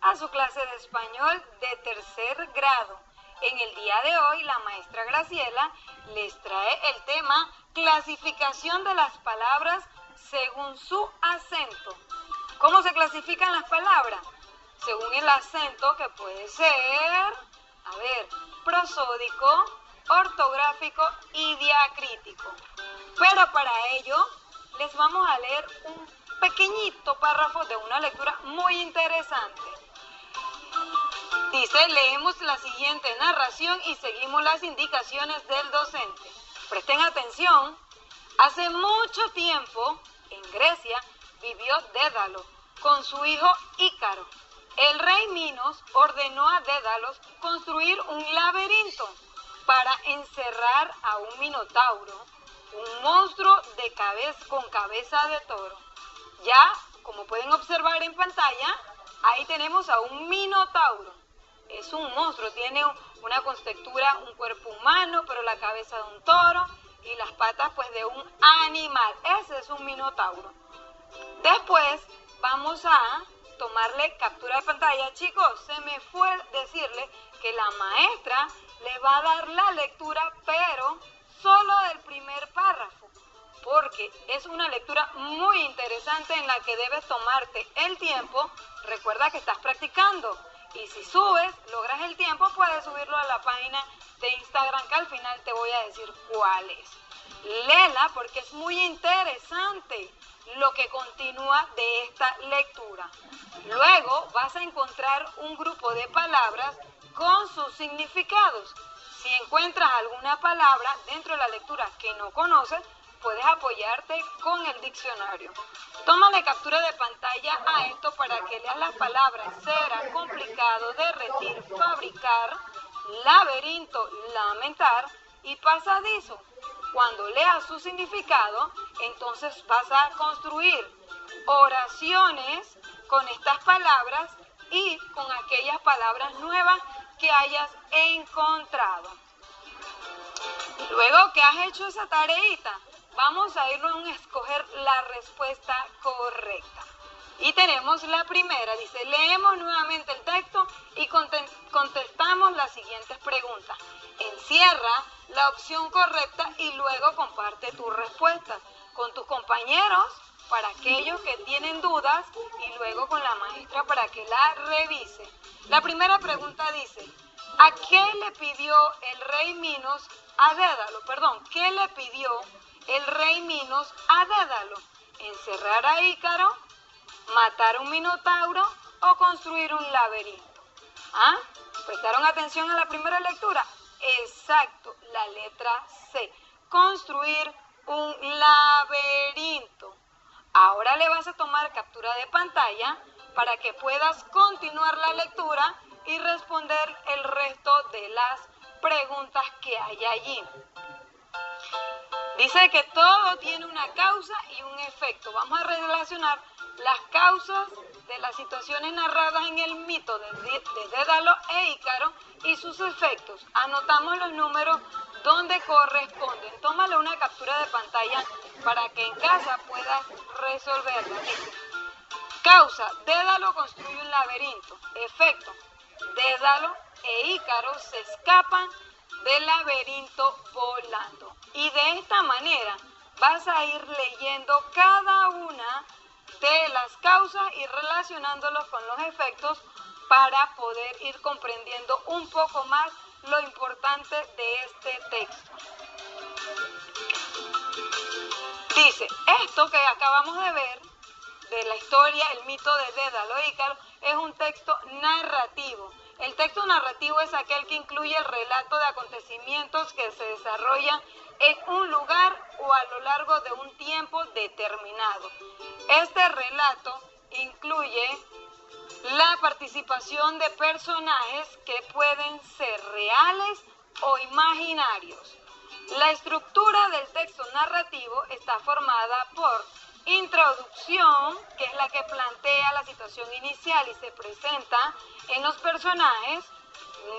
a su clase de español de tercer grado. En el día de hoy, la maestra Graciela les trae el tema clasificación de las palabras según su acento. ¿Cómo se clasifican las palabras? Según el acento, que puede ser, prosódico, ortográfico y diacrítico. Pero para ello, les vamos a leer un pequeñito párrafo de una lectura muy interesante. Dice, leemos la siguiente narración y seguimos las indicaciones del docente. Presten atención. Hace mucho tiempo, en Grecia, vivió Dédalo con su hijo Ícaro. El rey Minos ordenó a Dédalos construir un laberinto para encerrar a un minotauro, un monstruo con cabeza de toro. Ya, como pueden observar en pantalla, ahí tenemos a un minotauro. Es un monstruo, tiene una contextura, un cuerpo humano, pero la cabeza de un toro y las patas pues de un animal. Ese es un minotauro. Después vamos a tomarle captura de pantalla. Chicos, se me fue decirle que la maestra le va a dar la lectura, pero solo del primer párrafo, porque es una lectura muy interesante en la que debes tomarte el tiempo. Recuerda que estás practicando y si logras el tiempo, puedes subirlo a la página de Instagram, que al final te voy a decir cuál es. Léela porque es muy interesante lo que continúa de esta lectura. Luego vas a encontrar un grupo de palabras con sus significados. Si encuentras alguna palabra dentro de la lectura que no conoces, puedes apoyarte con el diccionario. Tómale captura de pantalla a esto para que leas las palabras cera, complicado, derretir, fabricar, laberinto, lamentar y pasadizo. Cuando leas su significado, entonces vas a construir oraciones con estas palabras y con aquellas palabras nuevas que hayas encontrado. Luego que has hecho esa tareita, vamos a irnos a escoger la respuesta correcta. Y tenemos la primera, dice, leemos nuevamente el texto y contestamos las siguientes preguntas. Encierra la opción correcta y luego comparte tus respuestas con tus compañeros para aquellos que tienen dudas y luego con la maestra para que la revise. La primera pregunta dice, ¿a qué le pidió el rey Minos a Dédalo? ¿Qué le pidió el rey Minos a Dédalo? ¿Encerrar a Ícaro, matar a un minotauro o construir un laberinto? ¿Prestaron atención a la primera lectura? Exacto, la letra C, construir un laberinto. Ahora le vas a tomar captura de pantalla para que puedas continuar la lectura y responder el resto de las preguntas que hay allí. Dice que todo tiene una causa y un efecto. Vamos a relacionar las causas de las situaciones narradas en el mito de Dédalo e Ícaro y sus efectos. Anotamos los números donde corresponden. Tómale una captura de pantalla para que en casa puedas resolverla. Dice, causa, Dédalo construye un laberinto. Efecto, Dédalo e Ícaro se escapan del laberinto volando. Y de esta manera vas a ir leyendo cada una de las causas y relacionándolos con los efectos para poder ir comprendiendo un poco más lo importante de este texto. Dice, esto que acabamos de ver de la historia, el mito de Dédalo e Ícaro, es un texto narrativo. El texto narrativo es aquel que incluye el relato de acontecimientos que se desarrollan en un lugar o a lo largo de un tiempo determinado. Este relato incluye la participación de personajes que pueden ser reales o imaginarios. La estructura del texto narrativo está formada por introducción, que es la que plantea la situación inicial y se presenta en los personajes.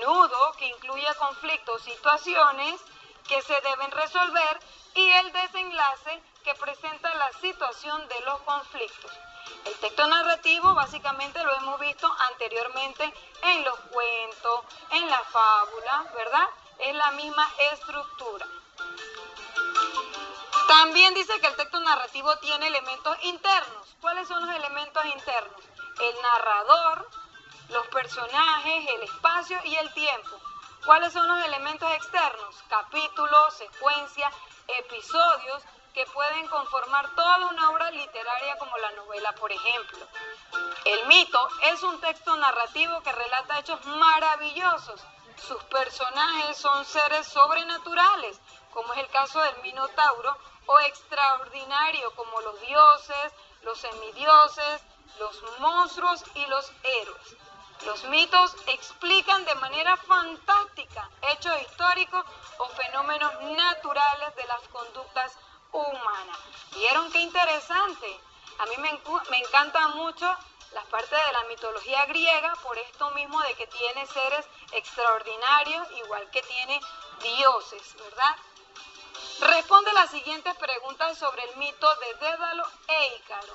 Nudo, que incluye conflictos, situaciones que se deben resolver, y el desenlace que presenta la situación de los conflictos. El texto narrativo básicamente lo hemos visto anteriormente en los cuentos, en la fábula, ¿verdad? Es la misma estructura. También dice que el texto narrativo tiene elementos internos. ¿Cuáles son los elementos internos? El narrador, los personajes, el espacio y el tiempo. ¿Cuáles son los elementos externos? Capítulos, secuencias, episodios que pueden conformar toda una obra literaria como la novela, por ejemplo. El mito es un texto narrativo que relata hechos maravillosos. Sus personajes son seres sobrenaturales, como es el caso del Minotauro, o extraordinario, como los dioses, los semidioses, los monstruos y los héroes. Los mitos explican de manera fantástica hechos históricos o fenómenos naturales de las conductas humanas. ¿Vieron qué interesante? A mí me encantan mucho las partes de la mitología griega por esto mismo de que tiene seres extraordinarios, igual que tiene dioses, ¿verdad? Responde las siguientes preguntas sobre el mito de Dédalo e Ícaro.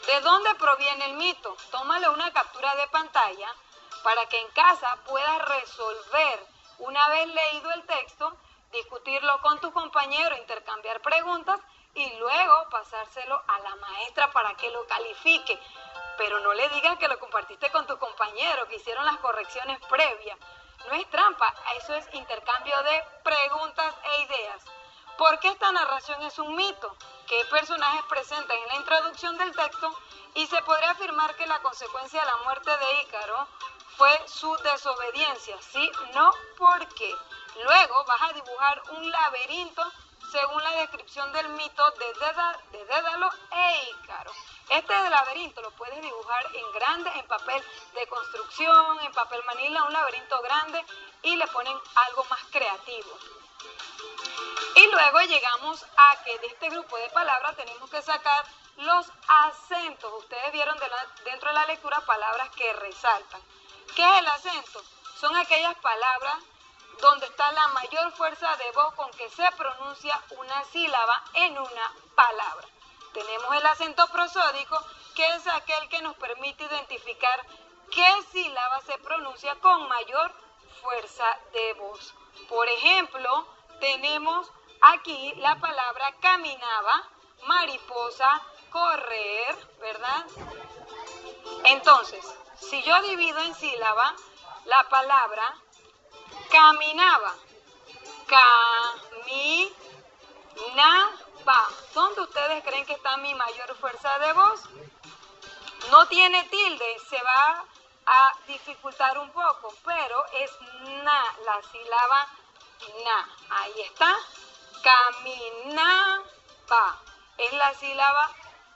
¿De dónde proviene el mito? Tómale una captura de pantalla para que en casa puedas resolver, una vez leído el texto, discutirlo con tu compañero, intercambiar preguntas y luego pasárselo a la maestra para que lo califique. Pero no le digas que lo compartiste con tu compañero, que hicieron las correcciones previas. No es trampa, eso es intercambio de preguntas e ideas. ¿Por qué esta narración es un mito? ¿Qué personajes presentan en la introducción del texto? Y se podría afirmar que la consecuencia de la muerte de Ícaro fue su desobediencia. ¿Sí? No, ¿por qué? Luego vas a dibujar un laberinto según la descripción del mito de Dédalo e Ícaro. Este laberinto lo puedes dibujar en grande, en papel de construcción, en papel manila, un laberinto grande, y le ponen algo más creativo. Y luego llegamos a que de este grupo de palabras tenemos que sacar los acentos. Ustedes vieron dentro de la lectura palabras que resaltan. ¿Qué es el acento? Son aquellas palabras donde está la mayor fuerza de voz con que se pronuncia una sílaba en una palabra. Tenemos el acento prosódico, que es aquel que nos permite identificar qué sílaba se pronuncia con mayor fuerza de voz. Por ejemplo, tenemos aquí la palabra caminaba, mariposa, correr, ¿verdad? Entonces, si yo divido en sílaba la palabra caminaba, caminaba, ¿dónde ustedes creen que está mi mayor fuerza de voz? No tiene tilde, se va a dificultar un poco, pero es na, la sílaba na. Ahí está, caminaba, es la sílaba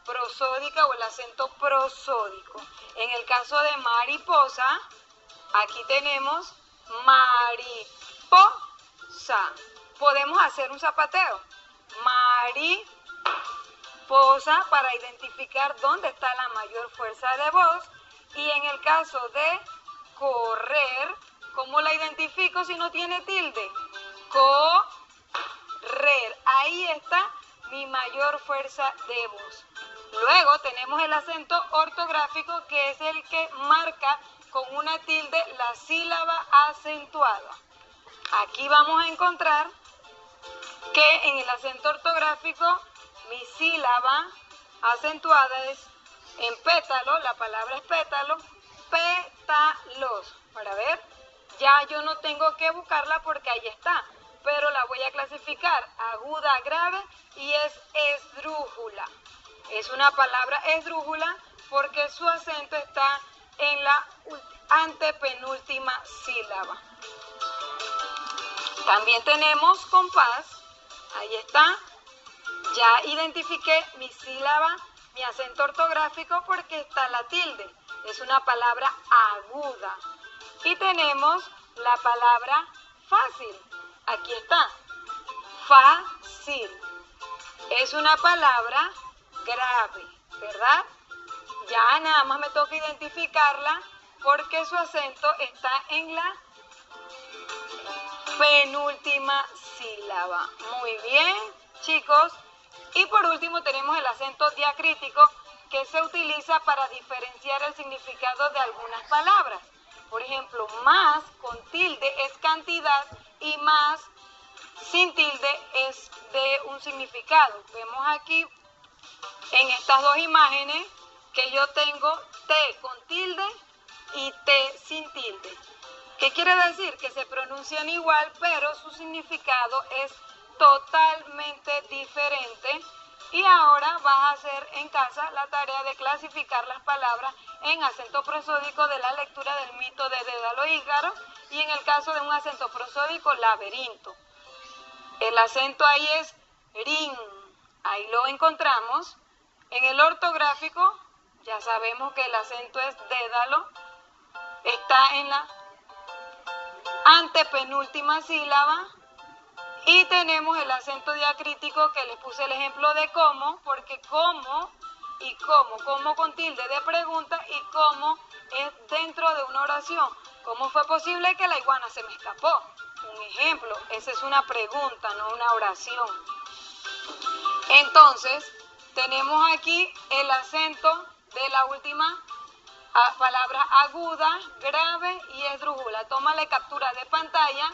prosódica o el acento prosódico. En el caso de mariposa, aquí tenemos mariposa. Podemos hacer un zapateo. Mariposa para identificar dónde está la mayor fuerza de voz. Y en el caso de correr, ¿cómo la identifico si no tiene tilde? Correr. Ahí está mi mayor fuerza de voz. Luego tenemos el acento ortográfico, que es el que marca con una tilde la sílaba acentuada. Aquí vamos a encontrar que en el acento ortográfico mi sílaba acentuada es en pétalo, la palabra es pétalo, pétalos. Para ver, ya yo no tengo que buscarla porque ahí está, pero la voy a clasificar aguda, grave y es esdrújula. Es una palabra esdrújula porque su acento está en la antepenúltima sílaba. También tenemos compás, ahí está, ya identifiqué mi sílaba, mi acento ortográfico porque está la tilde, es una palabra aguda. Y tenemos la palabra fácil, aquí está, fácil, es una palabra grave, ¿verdad? Ya nada más me toca identificarla porque su acento está en la penúltima sílaba. Muy bien, chicos. Y por último tenemos el acento diacrítico, que se utiliza para diferenciar el significado de algunas palabras. Por ejemplo, más con tilde es cantidad y más sin tilde es de un significado. Vemos aquí en estas dos imágenes que yo tengo T con tilde y T sin tilde. ¿Qué quiere decir? Que se pronuncian igual, pero su significado es totalmente diferente. Y ahora vas a hacer en casa la tarea de clasificar las palabras en acento prosódico de la lectura del mito de Dédalo Ícaro y en el caso de un acento prosódico, laberinto. El acento ahí es rin, ahí lo encontramos. En el ortográfico, ya sabemos que el acento es Dédalo, está en la antepenúltima sílaba. Y tenemos el acento diacrítico, que les puse el ejemplo de cómo, porque cómo y cómo con tilde de pregunta y cómo es dentro de una oración. ¿Cómo fue posible que la iguana se me escapó? Un ejemplo, esa es una pregunta, no una oración. Entonces, tenemos aquí el acento de la última palabra aguda, grave y esdrújula. Tómale captura de pantalla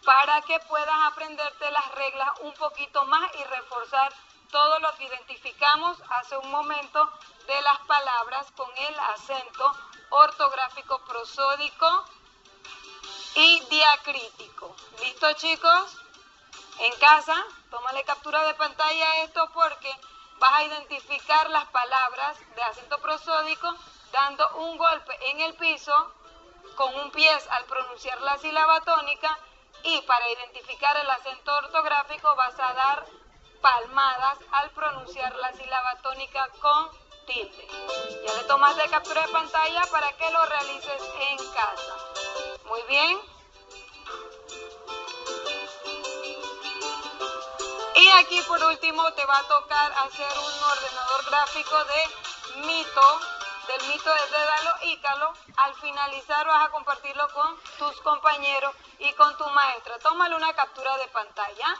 para que puedas aprenderte las reglas un poquito más y reforzar todo lo que identificamos hace un momento de las palabras con el acento ortográfico prosódico y diacrítico. ¿Listo, chicos? En casa, tómale captura de pantalla a esto porque vas a identificar las palabras de acento prosódico dando un golpe en el piso con un pie al pronunciar la sílaba tónica. Y para identificar el acento ortográfico vas a dar palmadas al pronunciar la sílaba tónica con tilde. Ya le tomaste captura de pantalla para que lo realices en casa. Muy bien. Y aquí por último te va a tocar hacer un ordenador gráfico del mito de Dédalo Ícaro. Al finalizar vas a compartirlo con tus compañeros y con tu maestra. Tómale una captura de pantalla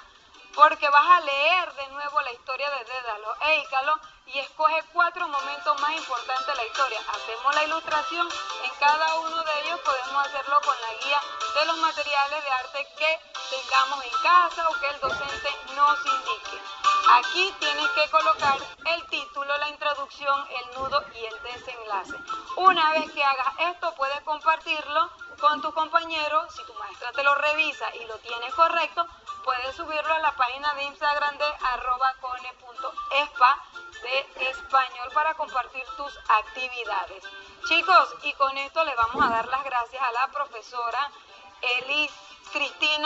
porque vas a leer de nuevo la historia de Dédalo e Ícaro y escoge 4 momentos más importantes de la historia. Hacemos la ilustración, en cada uno de ellos podemos hacerlo con la guía de los materiales de arte que tengamos en casa o que el docente nos indique. Aquí tienes que colocar el título, la introducción, el nudo y el desenlace. Una vez que hagas esto, puedes compartirlo con tus compañeros. Si tu maestra te lo revisa y lo tienes correcto, puedes subirlo a la página de Instagram de @cone.espa de español para compartir tus actividades. Chicos, y con esto le vamos a dar las gracias a la profesora Elis Cristina